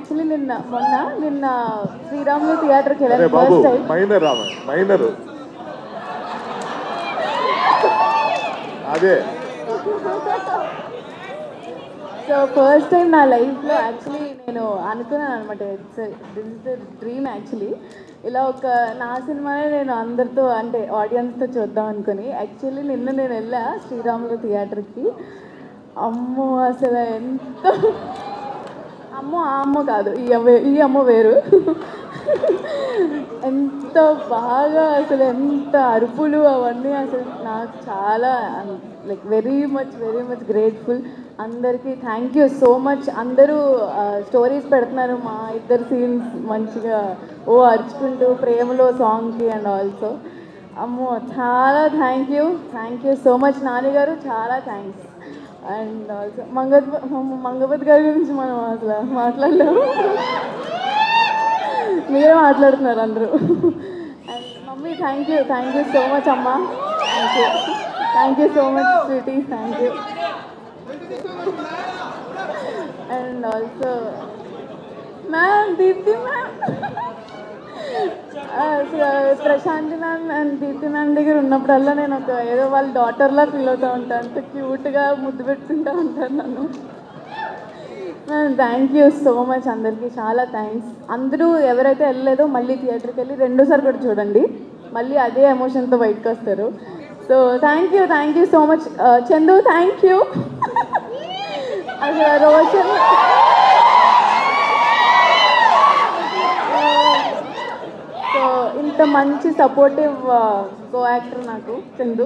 Actually నిన్న శ్రీరాములు థియేటర్కి వెళ్ళాను ఫస్ట్ టైం. మైనర్ అదే. సో ఫస్ట్ టైం నా లైఫ్లో యాక్చువల్లీ నేను అనుకున్నాను అనమాట, this is the dream actually. ఇలా ఒక నా సినిమానే నేను అందరితో అంటే ఆడియన్స్తో చూద్దాం అనుకుని యాక్చువల్లీ నిన్న నేను వెళ్ళా శ్రీరాములు థియేటర్కి. అమ్మో అసలు ఎంత అమ్మో ఆ అమ్మ కాదు, ఈ అమ్మ వేరు. ఎంత బాగా అసలు ఎంత అరుపులు అవన్నీ అసలు నాకు చాలా లైక్ వెరీ మచ్ గ్రేట్ఫుల్. అందరికీ థ్యాంక్ యూ సో మచ్. అందరూ స్టోరీస్ పెడుతున్నారు మా ఇద్దరు సీన్స్ మంచిగా అరుచుకుంటూ ప్రేమలో సాంగ్కి అండ్ ఆల్సో. అమ్మో చాలా థ్యాంక్ యూ సో మచ్ నాన్నగారు, చాలా థ్యాంక్స్. అండ్ ఆల్సో మంగపతి గారి గురించి మనం అసలు మాట్లాడలేము, మీరే మాట్లాడుతున్నారు అందరూ. And mummy thank you so much అమ్మ, thank you so much sweetie, thank you. And also ma'am, Deepti ma'am, Prashanti ma'am and Deepti ma'am దగ్గర ఉన్నప్పుడల్లా నేను ఒక ఏదో వాళ్ళ డాటర్లా ఫీల్ అవుతూ ఉంటాను, అంత క్యూట్గా ముద్దు పెట్టుకుంటూ ఉంటాను నన్ను. Ma'am thank you so much, అందరికీ చాలా థ్యాంక్స్. అందరూ ఎవరైతే వెళ్ళలేదో మళ్ళీ థియేటర్కి వెళ్ళి రెండోసారి కూడా చూడండి, మళ్ళీ అదే ఎమోషన్తో బయటకు వస్తారు. So thank you so much. Chandu thank you. అసలు రోషన్ సో ఇంత మంచి సపోర్టివ్ కో యాక్టర్ నాకు Chandu.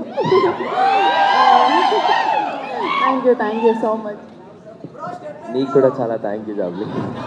Thank you so much. నీకు కూడా చాలా థ్యాంక్ యూ జాబ్లీ.